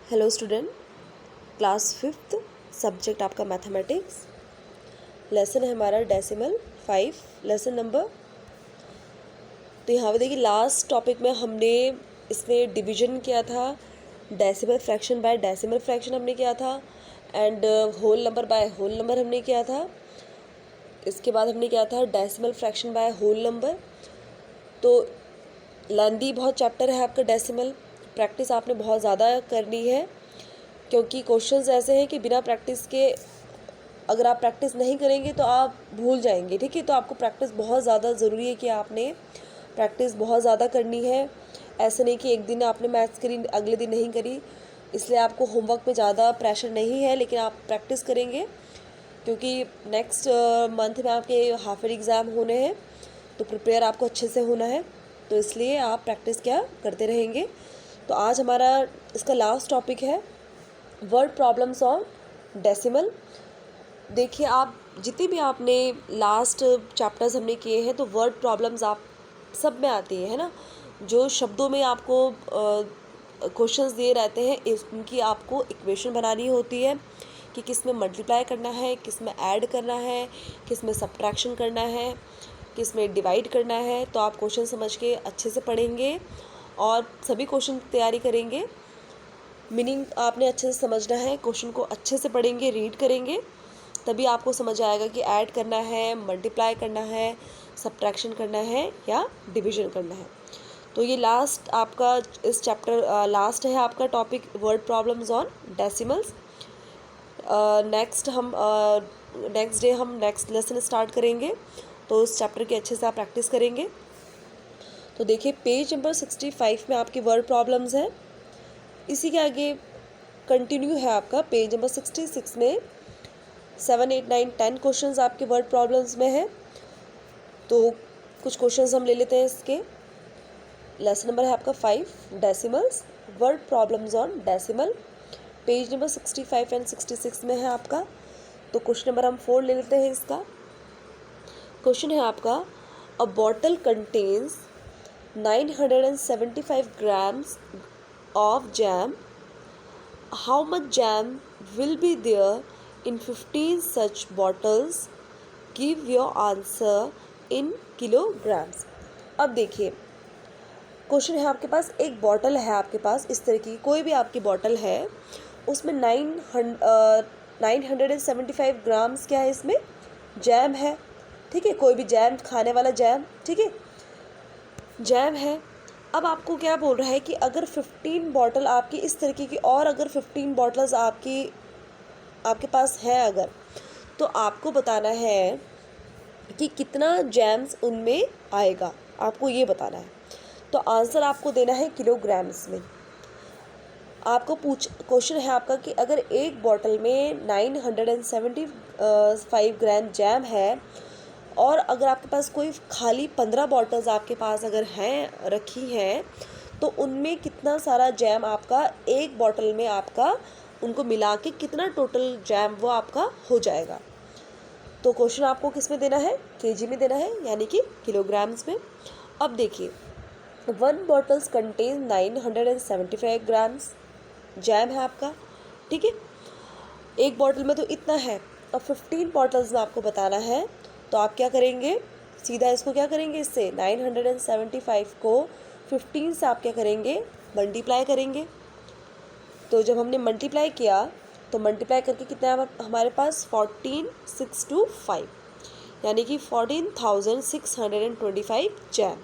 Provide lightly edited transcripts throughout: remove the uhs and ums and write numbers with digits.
Hello student, class fifth, subject आपका mathematics. Lesson है हमारा डेसिमल 5, लेसन नंबर। तो यहाँ पे देखिए लास्ट टॉपिक में हमने इसमें डिवीजन किया था, decimal fraction by decimal fraction हमने किया था, and whole number by whole number हमने किया था। इसके बाद हमने किया था decimal fraction by whole number. तो लेंदी बहुत चैप्टर है आपका डेसिमल, प्रैक्टिस आपने बहुत ज़्यादा करनी है क्योंकि क्वेश्चंस ऐसे हैं कि बिना प्रैक्टिस के अगर आप प्रैक्टिस नहीं करेंगे तो आप भूल जाएंगे। ठीक है, तो आपको प्रैक्टिस बहुत ज़्यादा ज़रूरी है कि आपने प्रैक्टिस बहुत ज़्यादा करनी है। ऐसे नहीं कि एक दिन आपने मैथ्स करी अगले दिन नहीं करी, इसलिए आपको होमवर्क पे ज़्यादा प्रेशर नहीं है, लेकिन आप प्रैक्टिस करेंगे क्योंकि नेक्स्ट मंथ में आपके हाफ ईयर एग्ज़ाम होने हैं, तो प्रिपेयर आपको अच्छे से होना है। तो इसलिए आप प्रैक्टिस क्या करते रहेंगे। तो आज हमारा इसका लास्ट टॉपिक है वर्ड प्रॉब्लम्स ऑन डेसिमल। देखिए, आप जितनी भी आपने लास्ट चैप्टर्स हमने किए हैं तो वर्ड प्रॉब्लम्स आप सब में आती है ना। जो शब्दों में आपको क्वेश्चंस दिए रहते हैं, उनकी आपको इक्वेशन बनानी होती है कि किस में मल्टीप्लाई करना है, किस में ऐड करना है, किस में सब्ट्रैक्शन करना है, किस में डिवाइड करना है। तो आप क्वेश्चन समझ के अच्छे से पढ़ेंगे और सभी क्वेश्चन की तैयारी करेंगे। मीनिंग आपने अच्छे से समझना है, क्वेश्चन को अच्छे से पढ़ेंगे, रीड करेंगे, तभी आपको समझ आएगा कि ऐड करना है, मल्टीप्लाई करना है, सब्ट्रैक्शन करना है या डिवीजन करना है। तो ये लास्ट आपका इस चैप्टर लास्ट है आपका topic word problems on decimals. Next day हम नेक्स्ट लेसन स्टार्ट करेंगे, तो उस चैप्टर की अच्छे से आप प्रैक्टिस करेंगे। तो देखिए पेज नंबर 65 में आपकी वर्ड प्रॉब्लम्स हैं। इसी के आगे कंटिन्यू है आपका पेज नंबर 66 में 7, 8, 9, 10 क्वेश्चंस आपके वर्ड प्रॉब्लम्स में है। तो कुछ क्वेश्चंस हम ले लेते हैं इसके। लेसन नंबर है आपका 5, decimals, word problems on decimal. Page number 65 and 66 में है आपका। तो क्वेश्चन नंबर हम 4 ले लेते हैं इसका। क्वेश्चन है आपका, अ bottle contains 975 grams of jam. How much jam will be there in 15 such bottles? Give your answer in kilograms. अब देखिए क्वेश्चन है आपके पास, एक बॉटल है आपके पास, इस तरह की कोई भी आपकी बॉटल है, उसमें 975 ग्राम्स क्या है, इसमें जैम है। ठीक है, कोई भी जैम, खाने वाला जैम, ठीक है, जैम है। अब आपको क्या बोल रहा है कि अगर 15 बॉटल आपकी इस तरीके की, और अगर 15 बॉटल्स आपके पास है अगर, तो आपको बताना है कि कितना जैम्स उनमें आएगा, आपको ये बताना है। तो आंसर आपको देना है किलोग्राम्स में। आपको क्वेश्चन है आपका कि अगर एक बॉटल में 975 ग्राम जैम है और अगर आपके पास कोई खाली 15 बॉटल्स आपके पास अगर हैं रखी हैं, तो उनमें कितना सारा जैम आपका एक बॉटल में आपका उनको मिला के कितना टोटल जैम वो आपका हो जाएगा। तो क्वेश्चन आपको किस में देना है, केजी में देना है, यानी कि किलोग्राम्स में। अब देखिए 1 बॉटल्स कंटेन 975 ग्राम्स जैम है आपका। ठीक है, एक बॉटल में तो इतना है। अब 15 बॉटल्स में आपको बताना है, तो आप क्या करेंगे, सीधा इसको क्या करेंगे, इससे 975 को 15 से आप क्या करेंगे, मल्टीप्लाई करेंगे। तो जब हमने मल्टीप्लाई किया तो मल्टीप्लाई करके कितना है हमारे पास 14625, यानी कि 14,625 जैम।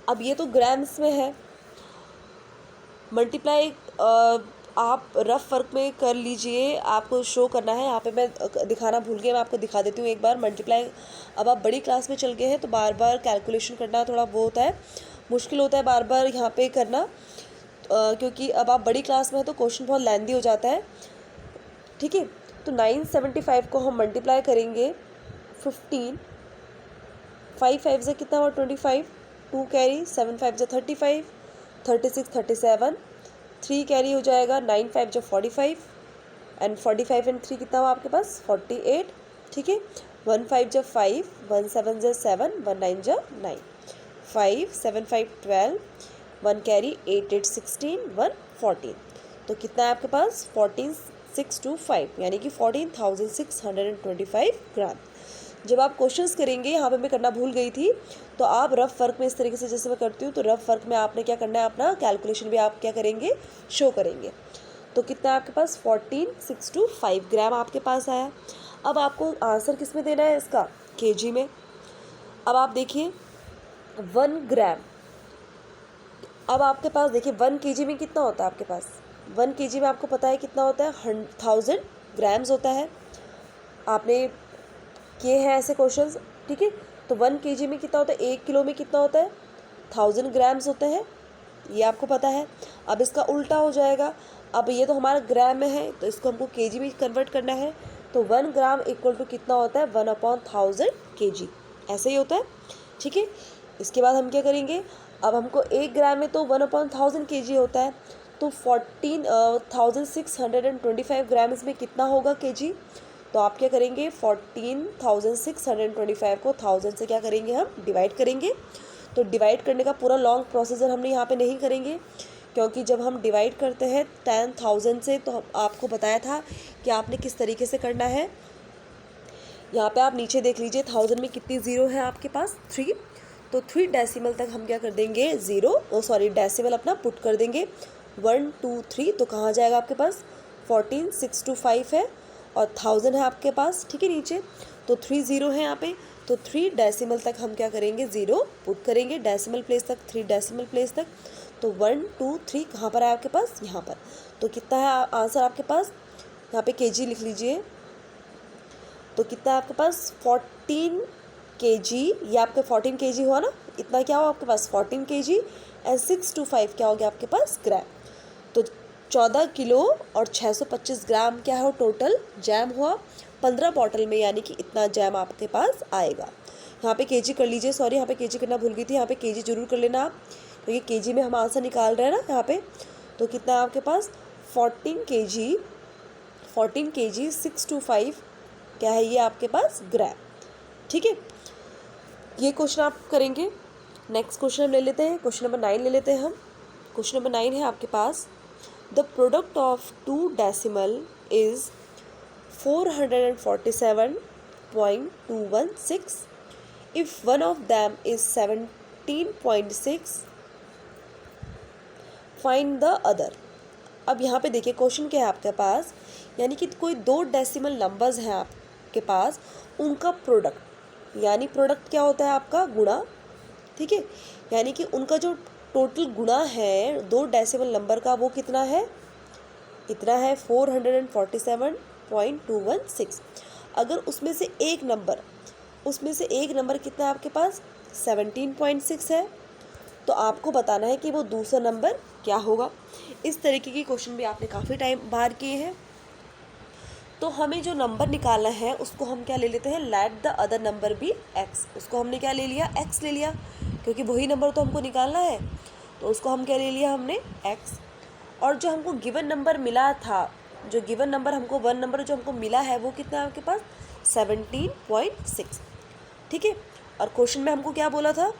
अब ये तो ग्राम्स में है, मल्टीप्लाई आप रफ वर्क में कर लीजिए, आपको शो करना है। यहाँ पे मैं दिखाना भूल गया, मैं आपको दिखा देती हूँ एक बार मल्टीप्लाई। अब आप बड़ी क्लास में चल गए हैं तो बार बार कैलकुलेशन करना थोड़ा वो होता है, मुश्किल होता है बार बार यहाँ पे करना, क्योंकि अब आप बड़ी क्लास में है तो क्वेश्चन बहुत लेंदी हो जाता है। ठीक है, तो 975 को हम मल्टीप्लाई करेंगे 15, 5 5 से कितना हुआ 25, 2 कैरी, 7 5 से 35, 36 37, 3 कैरी हो जाएगा, 9 5 जो 45, एंड 45 एंड 3 कितना हुआ आपके पास 48। ठीक है, 1 5 जो 5, 1 7 जो 7, 1 9 जो 9, 5 7 5 12, 1 कैरी 8 8 16 1 14। तो कितना है आपके पास 14625 यानी कि 14625 ग्राम। जब आप क्वेश्चंस करेंगे, यहाँ पे मैं करना भूल गई थी, तो आप रफ वर्क में इस तरीके से जैसे मैं करती हूँ, तो रफ वर्क में आपने क्या करना है, अपना कैलकुलेशन भी आप क्या करेंगे, शो करेंगे। तो कितना है आपके पास 14625 ग्राम आपके पास आया। अब आपको आंसर किस में देना है इसका, केजी में। अब आप देखिए 1 ग्राम, अब आपके पास देखिए 1 केजी में कितना होता है आपके पास, 1 केजी में आपको पता है कितना होता है, 1000 ग्राम्स होता है। आपने किए हैं ऐसे क्वेश्चंस, ठीक है। तो 1 केजी में कितना होता है, 1 किलो में कितना होता है, 1000 ग्राम्स होते हैं, ये आपको पता है। अब इसका उल्टा हो जाएगा, अब ये तो हमारा ग्राम में है, तो इसको हमको केजी में कन्वर्ट करना है। तो 1 ग्राम इक्वल टू कितना होता है, 1/1000 केजी, ऐसे ही होता है, ठीक है। इसके बाद हम क्या करेंगे, अब हमको 1 ग्राम में तो 1/1000 केजी होता है, तो 14625 ग्राम्स में कितना होगा केजी। तो आप क्या करेंगे, 14625 को 1000 से क्या करेंगे, हम डिवाइड करेंगे। तो डिवाइड करने का पूरा लॉन्ग प्रोसीजर हमने यहाँ पे नहीं करेंगे, क्योंकि जब हम डिवाइड करते हैं 10,000 से, तो आपको बताया था कि आपने किस तरीके से करना है। यहाँ पे आप नीचे देख लीजिए 1000 में कितनी ज़ीरो है आपके पास, 3। तो 3 डेसिमल तक हम क्या कर देंगे, डेसिमल अपना पुट कर देंगे 1 2 3। तो कहाँ जाएगा आपके पास, 14625 है और 1000 है आपके पास, ठीक है, नीचे। तो 3 ज़ीरो है यहाँ पे, तो 3 डेसिमल तक हम क्या करेंगे, ज़ीरो पुट करेंगे डेसिमल प्लेस तक, 3 डेसिमल प्लेस तक। तो 1 2 3 कहाँ पर है आपके पास, यहाँ पर। तो कितना है आंसर आपके पास, यहाँ पे केजी लिख लीजिए। तो कितना है आपके पास 14 केजी, ये आपके 14 केजी हुआ ना, इतना क्या हुआ आपके पास 14 केजी एंड 625 क्या हो गया आपके पास, ग्राम। तो 14 किलो और 625 ग्राम क्या है टोटल जैम हुआ 15 बॉटल में, यानी कि इतना जैम आपके पास आएगा। यहाँ पे केजी कर लीजिए, सॉरी यहाँ पे केजी करना भूल गई थी, यहाँ पे केजी जरूर कर लेना आप, क्योंकि केजी में हम आंसर निकाल रहे हैं ना यहाँ पे। तो कितना है आपके पास 14 केजी 625 क्या है ये आपके पास, ग्राम, ठीक है। ये क्वेश्चन आप करेंगे। नेक्स्ट क्वेश्चन हम ले लेते हैं, क्वेश्चन नंबर 9 ले लेते हैं हम। क्वेश्चन नंबर 9 है आपके पास, the product of 2 decimal is 447.216 if one of them is 17.6, find the other. अब यहाँ पे देखिए क्वेश्चन क्या है आपके पास, यानी कि कोई 2 डेसिमल नंबर्स हैं आपके पास, उनका प्रोडक्ट, यानी प्रोडक्ट क्या होता है आपका, गुणा, ठीक है। यानी कि उनका जो टोटल गुणा है 2 डेसिमल नंबर का, वो कितना है, इतना है 447.216। अगर उसमें से एक नंबर कितना है आपके पास, 17.6 है, तो आपको बताना है कि वो दूसरा नंबर क्या होगा। इस तरीके के क्वेश्चन भी आपने काफ़ी टाइम बाहर किए हैं। तो हमें जो नंबर निकालना है उसको हम क्या ले लेते हैं, let the other number be x. उसको हमने क्या ले लिया, एक्स ले लिया, क्योंकि वही नंबर तो हमको निकालना है, तो उसको हम क्या ले लिया, हमने एक्स। और जो हमको गिवन नंबर मिला था, जो गिवन नंबर हमको 1 नंबर जो हमको मिला है, वो कितना है आपके पास 17.6, ठीक है। और क्वेश्चन में हमको क्या बोला था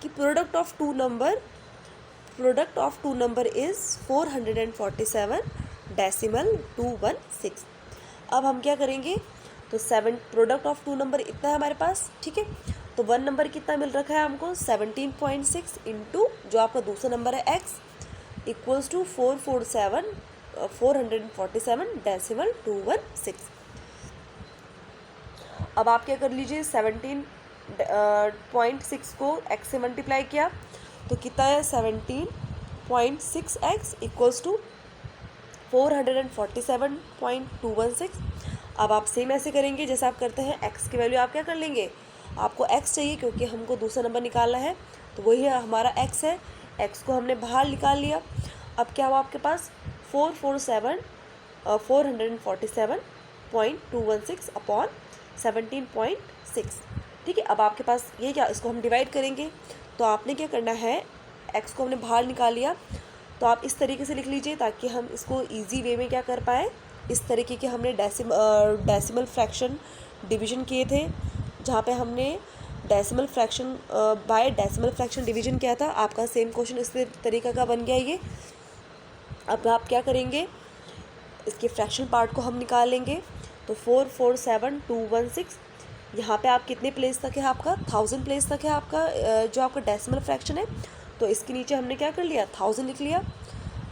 कि product of two number is 447.216। अब हम क्या करेंगे, तो प्रोडक्ट ऑफ 2 नंबर इतना है हमारे पास, ठीक है। तो 1 नंबर कितना मिल रखा है हमको 17.6 इंटू जो आपका दूसरा नंबर है x इक्वल्स टू 447.216। अब आप क्या कर लीजिए, 17.6 को x से मल्टीप्लाई किया तो कितना है 17.6x इक्वल्स टू 447.216। अब आप सेम ऐसे करेंगे जैसे आप करते हैं, x की वैल्यू आप क्या कर लेंगे, आपको x चाहिए क्योंकि हमको दूसरा नंबर निकालना है, तो वही हमारा x है, x को हमने बाहर निकाल लिया। अब क्या हुआ आपके पास 447.216 अपॉन 17.6, ठीक है। अब आपके पास ये क्या, इसको हम डिवाइड करेंगे, तो आपने क्या करना है, x को हमने बाहर निकाल लिया, तो आप इस तरीके से लिख लीजिए ताकि हम इसको इजी वे में क्या कर पाए। इस तरीके के हमने डेसिमल फ्रैक्शन डिवीजन किए थे, जहाँ पे हमने decimal fraction by decimal fraction division क्या था आपका, सेम क्वेश्चन इस तरीका का बन गया ये। अब आप क्या करेंगे, इसके फ्रैक्शन पार्ट को हम निकाल लेंगे। तो 4 4 7 2 1 6, यहाँ पे आप कितने प्लेस तक है आपका, 1000 प्लेस तक है आपका जो आपका डेसिमल फ्रैक्शन है। तो इसके नीचे हमने क्या कर लिया, 1000 लिख लिया।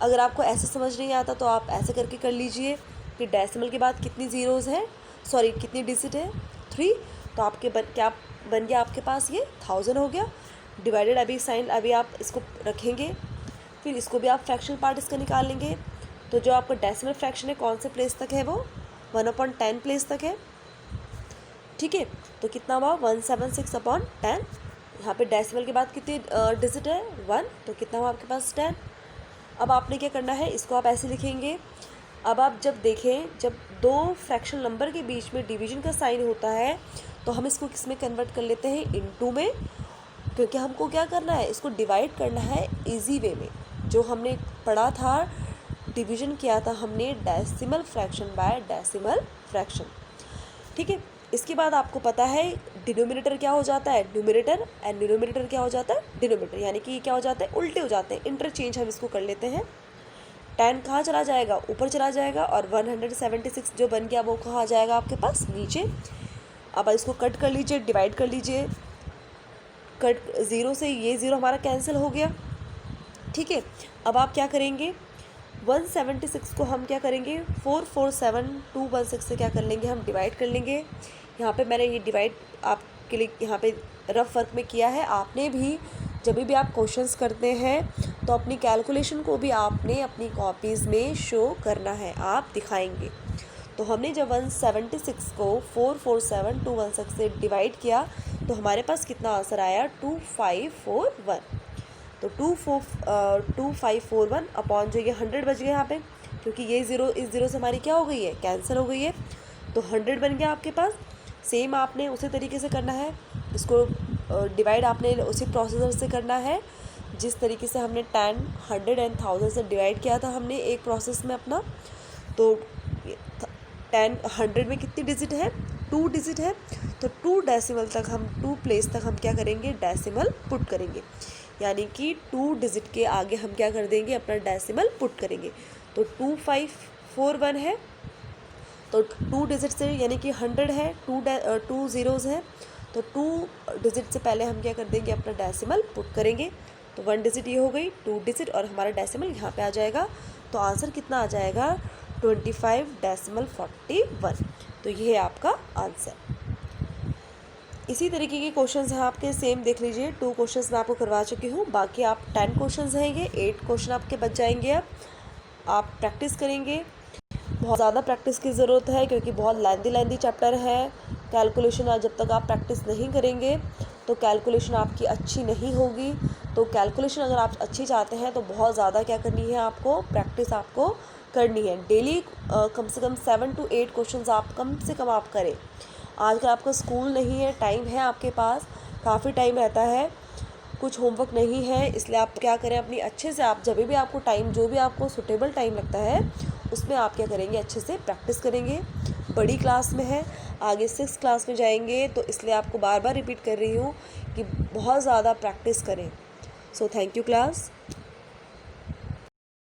अगर आपको ऐसे समझ नहीं आता तो आप ऐसे करके कर लीजिए कि डेसिमल के बाद कितनी ज़ीरोज़ हैं, सॉरी कितनी डिजिट है, 3। तो आपके क्या बन गया आपके पास, ये 1000 हो गया। डिवाइडेड अभी साइन अभी आप इसको रखेंगे, फिर इसको भी आप फ्रैक्शन पार्ट इसका निकाल लेंगे। तो जो आपका डेसिमल फ्रैक्शन है कौन से प्लेस तक है, वो 1/10 प्लेस तक है, ठीक है। तो कितना हुआ 176/10। यहाँ पे डेसिमल के बाद कितनी डिजिट है, 1, तो कितना हुआ आपके पास 10। अब आपने क्या करना है, इसको आप ऐसे लिखेंगे। अब आप जब देखें, जब दो फ्रैक्शन नंबर के बीच में डिवीजन का साइन होता है तो हम इसको किस में कन्वर्ट कर लेते हैं, इनटू में, क्योंकि हमको क्या करना है, इसको डिवाइड करना है इजी वे में। जो हमने पढ़ा था, डिवीजन किया था हमने decimal fraction by decimal fraction, ठीक है। इसके बाद आपको पता है डिनोमिनेटर क्या हो जाता है, न्यूमरेटर, एंड डिनोमिनेटर क्या हो जाता है, डिनोमिनेटर, यानी कि क्या हो जाता है, उल्टे हो जाते हैं, इंटरचेंज हम इसको कर लेते हैं। 10 कहाँ चला जाएगा, ऊपर चला जाएगा, और 176 जो बन गया वो कहाँ आ जाएगा आपके पास, नीचे। अब इसको कट कर लीजिए, डिवाइड कर लीजिए, कट 0 से ये 0 हमारा कैंसिल हो गया, ठीक है। अब आप क्या करेंगे, 176 को हम क्या करेंगे, 4 4 7 2 1 6 से क्या कर लेंगे, हम डिवाइड कर लेंगे। यहाँ पे मैंने ये डिवाइड आपके लिए यहाँ पे रफ वर्क में किया है। आपने भी जब भी आप क्वेश्चंस करते हैं तो अपनी कैलकुलेशन को भी आपने अपनी कॉपीज़ में शो करना है, आप दिखाएंगे। तो हमने जब 176 को 4 4 7 2 1 6 से डिवाइड किया तो हमारे पास कितना आंसर आया, 2541। तो 2541 अपॉन जो ये 100 बच गया यहाँ पे, क्योंकि ये 0 इस 0 से हमारी क्या हो गई है, कैंसिल हो गई है। तो 100 बन गया आपके पास। सेम आपने उसी तरीके से करना है, इसको डिवाइड आपने उसी प्रोसीजर से करना है जिस तरीके से हमने 10 100 एंड 1000 से डिवाइड किया था हमने एक प्रोसेस में अपना। तो 10 100 में कितनी डिजिट है, 2 डिजिट है। तो 2 डेसिमल तक हम 2 प्लेस तक हम क्या करेंगे, डेसिमल पुट करेंगे, यानी कि 2 डिजिट के आगे हम क्या कर देंगे, अपना डेसिमल पुट करेंगे। तो 2541 है, तो 2 डिजिट से यानी कि 100 है, 2 ज़ीरोज़ हैं, तो 2 डिजिट से पहले हम क्या कर देंगे, अपना डेसिमल पुट करेंगे। तो 1 डिजिट ये हो गई, 2 डिजिट, और हमारा डेसिमल यहाँ पे आ जाएगा। तो आंसर कितना आ जाएगा, 25.41। तो ये है आपका आंसर। इसी तरीके के क्वेश्चंस हैं आपके, सेम देख लीजिए। 2 क्वेश्चंस मैं आपको करवा चुकी हूँ, बाकी आप 10 क्वेश्चंस हैं, ये 8 क्वेश्चन आपके बच जाएंगे। अब आप प्रैक्टिस करेंगे, बहुत ज़्यादा प्रैक्टिस की ज़रूरत है क्योंकि बहुत लेंदी चैप्टर है। कैलकुलेशन आज जब तक आप प्रैक्टिस नहीं करेंगे तो कैलकुलेशन आपकी अच्छी नहीं होगी। तो कैलकुलेशन अगर आप अच्छी चाहते हैं तो बहुत ज़्यादा क्या करनी है, आपको प्रैक्टिस आपको करनी है। डेली कम से कम 7 to 8 क्वेश्चन आप कम से कम आप करें। आजकल आपका स्कूल नहीं है, टाइम है आपके पास, काफ़ी टाइम रहता है, कुछ होमवर्क नहीं है, इसलिए आप क्या करें, अपनी अच्छे से आप जब भी आपको टाइम, जो भी आपको सूटेबल टाइम लगता है उसमें आप क्या करेंगे, अच्छे से प्रैक्टिस करेंगे। बड़ी क्लास में है, आगे 6th क्लास में जाएंगे, तो इसलिए आपको बार बार रिपीट कर रही हूँ कि बहुत ज़्यादा प्रैक्टिस करें। So thank you class.